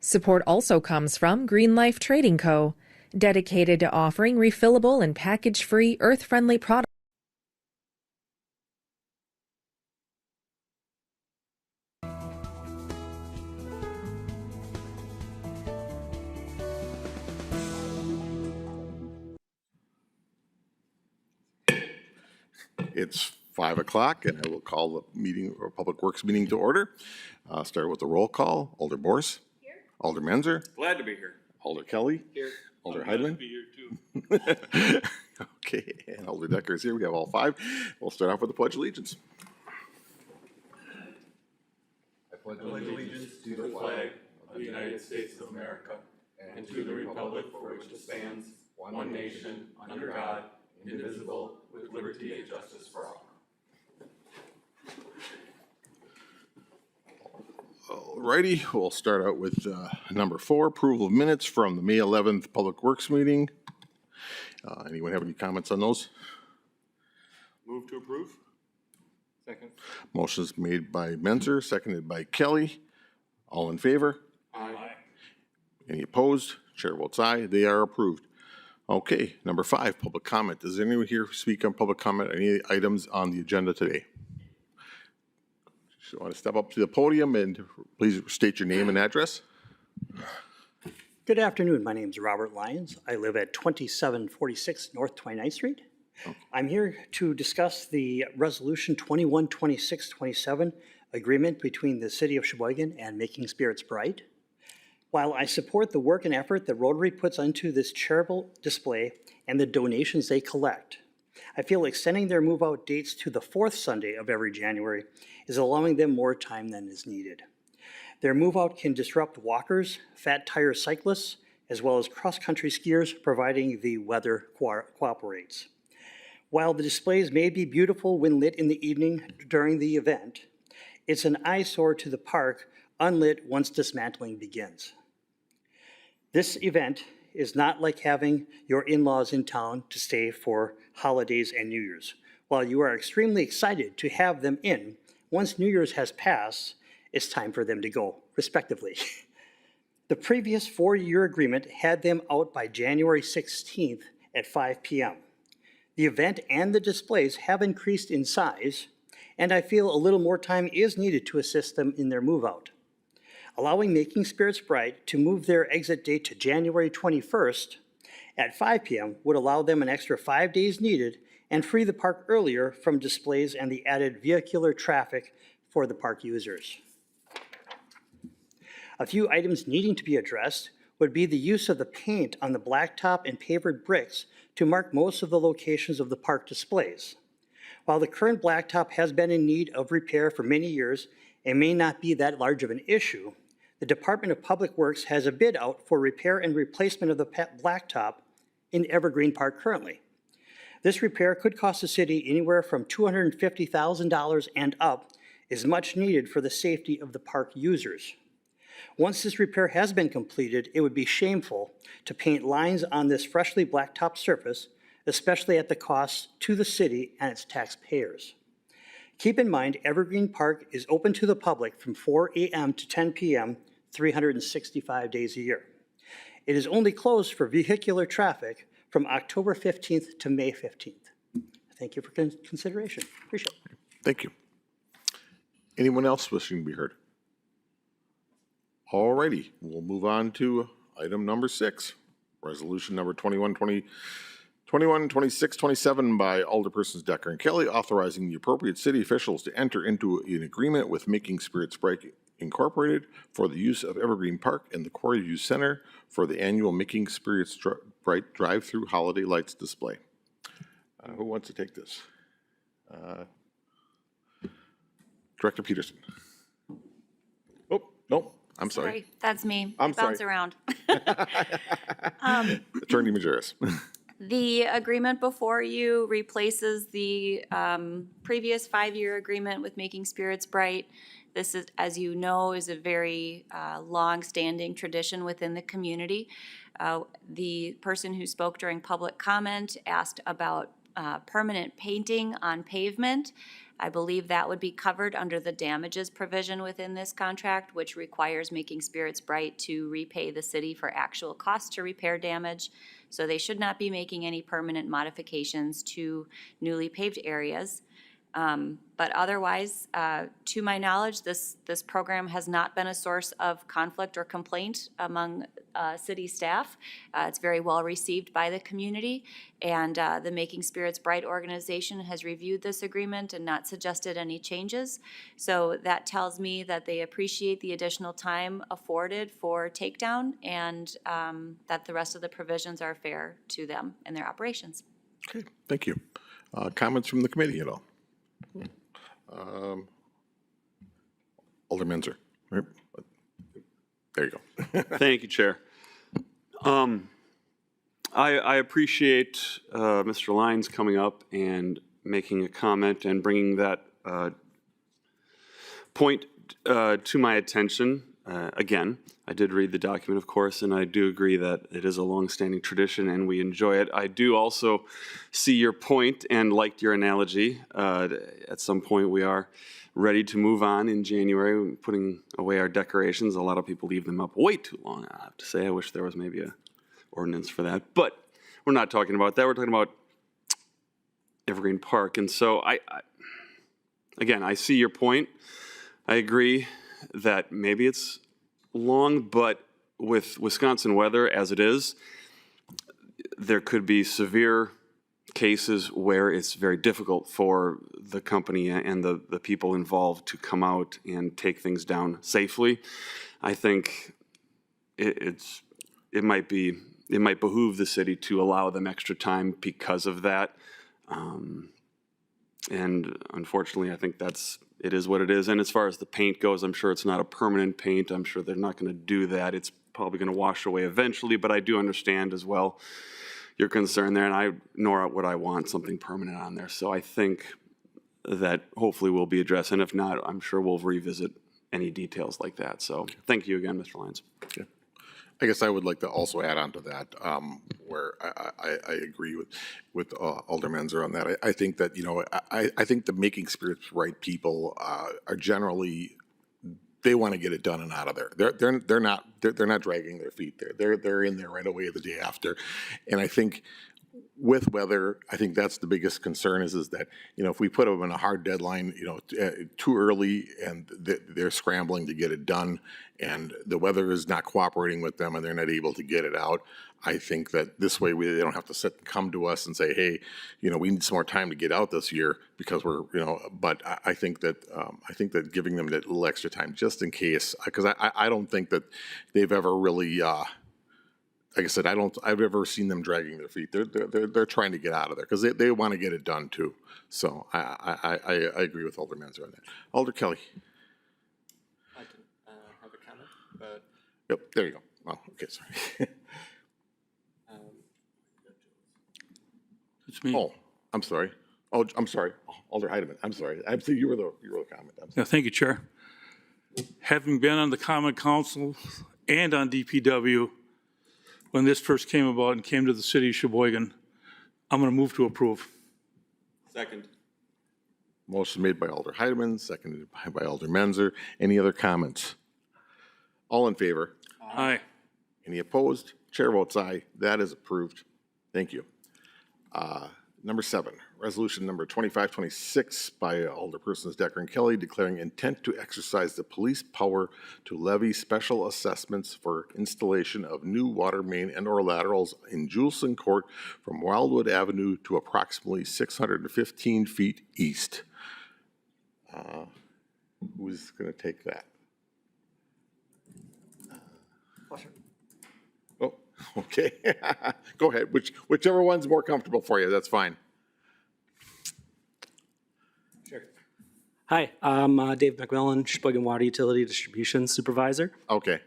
Support also comes from Green Life Trading Co., dedicated to offering refillable and package-free, earth-friendly products. It's 5 o'clock, and I will call the meeting or Public Works meeting to order. Start with the roll call. Alder Borse. Here. Alder Menzer. Glad to be here. Alder Kelly. Here. Alder Glad to Heidman. be here too. Okay, and Alder Decker is here. We have all five. We'll start off with the Pledge of Allegiance. I pledge allegiance to the flag of the United States of America and to the republic for which it stands, one nation, under God, indivisible, with liberty and justice for all. Alrighty, we'll start out with number 4, approval of minutes from the May 11th Public Works meeting. Anyone have any comments on those? Move to approve. Second. Motion's made by Menzer, seconded by Kelly. All in favor? Aye. Any opposed? Chair votes aye. They are approved. Okay, number 5, public comment. Does anyone here speak on public comment, any items on the agenda today? Just want to step up to the podium and please state your name and address. Good afternoon. My name is Robert Lyons. I live at 2746 North 29th Street. Okay. I'm here to discuss the Resolution 212627 agreement between the City of Sheboygan and Making Spirits Bright. While I support the work and effort that Rotary puts into this charitable display and the donations they collect, I feel extending their move-out dates to the 4th Sunday of every January is allowing them more time than is needed. Their move-out can disrupt walkers, fat tire cyclists, as well as cross-country skiers, providing the weather cooperates. While the displays may be beautiful when lit in the evening during the event, it's an eyesore to the park unlit once dismantling begins. This event is not like having your in-laws in town to stay for holidays and New Year's. While you are extremely excited to have them in, once New Year's has passed, it's time for them to go, respectively. The previous 4-year agreement had them out by January 16th at 5 p.m. The event and the displays have increased in size, and I feel a little more time is needed to assist them in their move-out. Allowing Making Spirits Bright to move their exit date to January 21st at 5 p.m. would allow them an extra 5 days needed and free the park earlier from displays and the added vehicular traffic for the park users. A few items needing to be addressed would be the use of the paint on the blacktop and pavered bricks to mark most of the locations of the park displays. While the current blacktop has been in need of repair for many years and may not be that large of an issue, the Department of Public Works has a bid out for repair and replacement of the blacktop in Evergreen Park currently. This repair could cost the city anywhere from $250,000 and up, is much needed for the safety of the park users. Once this repair has been completed, it would be shameful to paint lines on this freshly blacktop surface, especially at the cost to the city and its taxpayers. Keep in mind, Evergreen Park is open to the public from 4 a.m. to 10 p.m., 365 days a year. It is only closed for vehicular traffic from October 15th to May 15th. Thank you for consideration. Appreciate it. Thank you. Anyone else wishing to be heard? Alrighty, we'll move on to item number 6, resolution number 212627 by Alderpersons Decker and Kelly, authorizing the appropriate city officials to enter into an agreement with Making Spirits Bright Incorporated for the use of Evergreen Park and the Quarry View Center for the annual Making Spirits Bright drive-through holiday lights display. Who wants to take this? Director Peterson. Oh, no, I'm sorry. That's me. I'm sorry. Bounce around. Attorney Majerus. The agreement before you replaces the previous 5-year agreement with Making Spirits Bright. This is, as you know, is a very long-standing tradition within the community. The person who spoke during public comment asked about permanent painting on pavement. I believe that would be covered under the damages provision within this contract, which requires Making Spirits Bright to repay the city for actual costs to repair damage. So they should not be making any permanent modifications to newly paved areas. But otherwise, to my knowledge, this program has not been a source of conflict or complaint among city staff. It's very well received by the community, and the Making Spirits Bright organization has reviewed this agreement and not suggested any changes. So that tells me that they appreciate the additional time afforded for takedown, and that the rest of the provisions are fair to them and their operations. Okay, thank you. Comments from the committee at all? Alder Menzer, right? There you go. Thank you, Chair. I appreciate Mr. Lyons coming up and making a comment and bringing that point to my attention. Again, I did read the document, of course, and I do agree that it is a longstanding tradition and we enjoy it. I do also see your point and liked your analogy. At some point, we are ready to move on in January, putting away our decorations. A lot of people leave them up way too long, I have to say. I wish there was maybe a ordinance for that. But we're not talking about that. We're talking about Evergreen Park. And so, again, I see your point. I agree that maybe it's long, but with Wisconsin weather as it is, there could be severe cases where it's very difficult for the company and the people involved to come out and take things down safely. I think it might behoove the city to allow them extra time because of that. And unfortunately, I think it is what it is. And as far as the paint goes, I'm sure it's not a permanent paint. I'm sure they're not going to do that. It's probably going to wash away eventually, but I do understand as well your concern there, and nor would I want something permanent on there. So I think that hopefully will be addressed, and if not, I'm sure we'll revisit any details like that. So thank you again, Mr. Lyons. Okay. I guess I would like to also add on to that, where I agree with Alder Menzer on that. I think that, I think the Making Spirits Right people are generally, they want to get it done and out of there. They're not dragging their feet there. They're in there right away the day after, and I think with weather, I think that's the biggest concern is that, if we put them in a hard deadline, too early and they're scrambling to get it done and the weather is not cooperating with them and they're not able to get it out. I think that this way they don't have to sit and come to us and say, hey, we need some more time to get out this year because we're, but I think that giving them that little extra time just in case, because I don't think that they've ever really, like I said, I've ever seen them dragging their feet. They're trying to get out of there because they want to get it done too. So I agree with Alder Menzer on that. Alder Kelly. I can have a comment, but Yep, there you go. Oh, okay, sorry. It's me. Oh, I'm sorry. Oh, I'm sorry. Alder Heidemann. I'm sorry. I think you were the comment. I'm sorry. Yeah, thank you, Chair. Having been on the Common Council and on DPW, when this first came about and came to the city of Sheboygan, I'm going to move to approve. Second. Motion made by Alder Heidemann, seconded by Alder Menzer. Any other comments? All in favor? Aye. Any opposed? Chair votes aye. That is approved. Thank you. Number 7, resolution number 2526 by Alderpersons Decker and Kelly declaring intent to exercise the police power to levy special assessments for installation of new water main and or laterals in Juleston Court from Wildwood Avenue to approximately 615 feet east. Who's going to take that? Oh, okay. Go ahead. Whichever one's more comfortable for you, that's fine. Sure. Hi, I'm Dave McMillan, Sheboygan Water Utility Distribution Supervisor. Okay.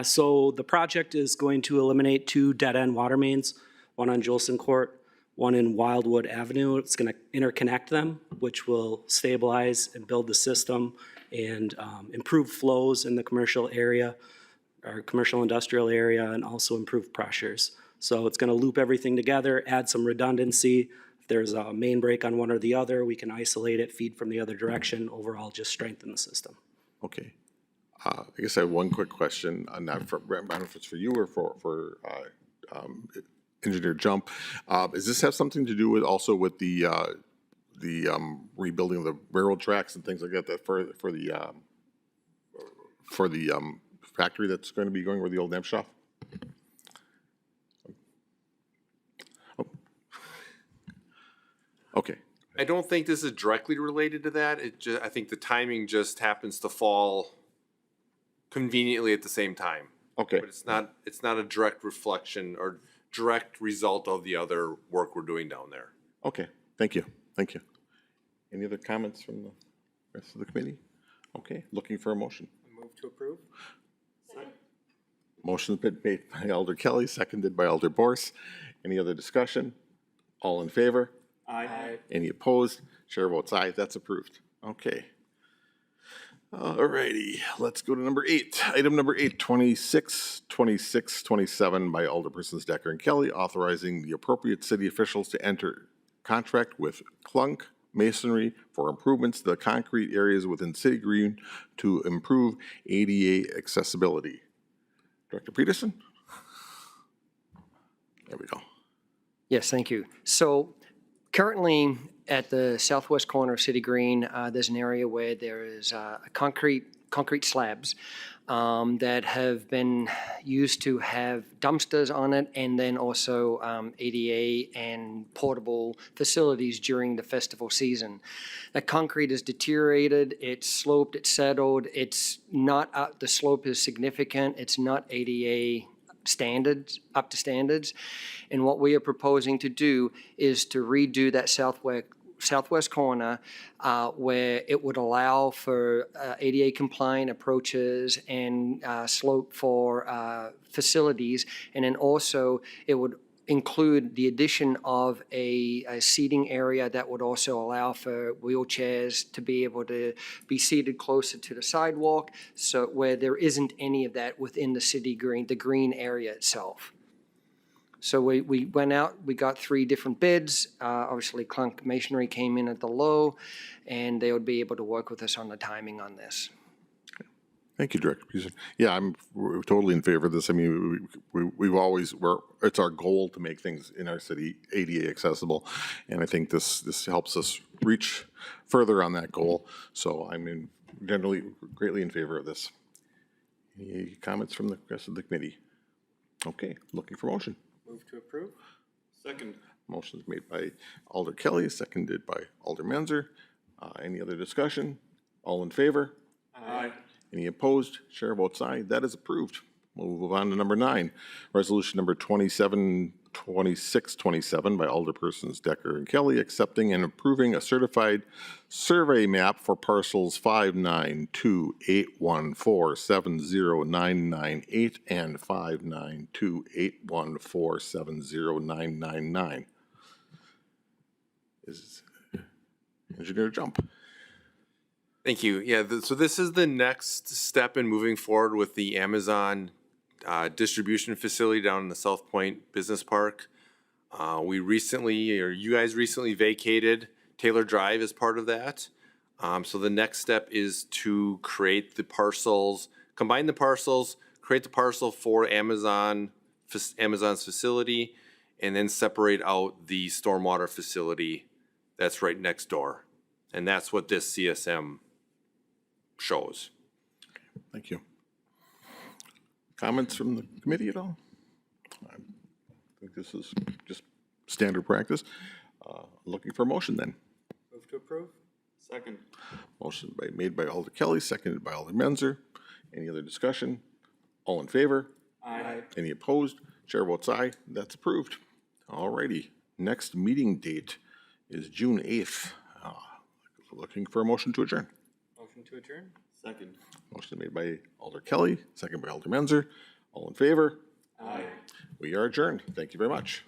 So the project is going to eliminate 2 dead-end water mains, one on Juleston Court, one in Wildwood Avenue. It's going to interconnect them, which will stabilize and build the system and improve flows in the commercial area, or commercial industrial area, and also improve pressures. So it's going to loop everything together, add some redundancy. If there's a main break on one or the other, we can isolate it, feed from the other direction, overall just strengthen the system. Okay. I guess I have one quick question, not for, I don't know if it's for you or for Engineer Jump. Does this have something to do with also with the rebuilding of the railroad tracks and things like that, for the factory that's going to be going where the old Nemp shop? Oh. Okay. I don't think this is directly related to that. I think the timing just happens to fall conveniently at the same time. Okay. But it's not a direct reflection or direct result of the other work we're doing down there. Okay. Thank you. Thank you. Any other comments from the rest of the committee? Okay. Looking for a motion. Move to approve. Motion's been made by Alder Kelly, seconded by Alder Borse. Any other discussion? All in favor? Aye. Any opposed? Chair votes aye. That's approved. Okay. All righty. Let's go to number 8. Item number 8, 26, 26, 27 by Alderpersons Decker and Kelly, authorizing the appropriate city officials to enter contract with Clunk Masonry for improvements to the concrete areas within City Green to improve ADA accessibility. Director Peterson? There we go. Yes, thank you. So currently at the southwest corner of City Green, there's an area where there is concrete slabs that have been used to have dumpsters on it, and then also ADA and portable facilities during the festival season. The concrete is deteriorated, it's sloped, it's settled, it's not, the slope is significant, it's not ADA standards, up to standards. And what we are proposing to do is to redo that southwest corner where it would allow for ADA compliant approaches and slope for facilities. And then also it would include the addition of a seating area that would also allow for wheelchairs to be able to be seated closer to the sidewalk, so where there isn't any of that within the green area itself. So we went out, we got 3 different bids. Obviously, Clunk Masonry came in at the low, and they would be able to work with us on the timing on this. Thank you, Director Peterson. Yeah, we're totally in favor of this. I mean, it's our goal to make things in our city ADA accessible, and I think this helps us reach further on that goal. So I'm generally greatly in favor of this. Any comments from the rest of the committee? Okay, looking for motion. Move to approve. Second. Motion is made by Alder Kelly, seconded by Alder Menzer. Any other discussion? All in favor? Aye. Any opposed? Chair votes aye. That is approved. We'll move on to number 9, resolution number 27, 26, 27 by Alderpersons Decker and Kelly, accepting and approving a certified survey map for parcels 59281470998 and 59281470999. Is Engineer Jump? Thank you. Yeah, so this is the next step in moving forward with the Amazon distribution facility down in the South Point Business Park. You guys recently vacated Taylor Drive as part of that. So the next step is to create the parcels, combine the parcels, create the parcel for Amazon's facility, and then separate out the stormwater facility that's right next door. And that's what this CSM shows. Thank you. Comments from the committee at all? I think this is just standard practice. Looking for a motion then. Move to approve. Second. Motion made by Alder Kelly, seconded by Alder Menzer. Any other discussion? All in favor? Aye. Any opposed? Chair votes aye. That's approved. All righty. Next meeting date is June 8th. Looking for a motion to adjourn. Motion to adjourn. Second. Motion made by Alder Kelly, seconded by Alder Menzer. All in favor? Aye. We are adjourned. Thank you very much.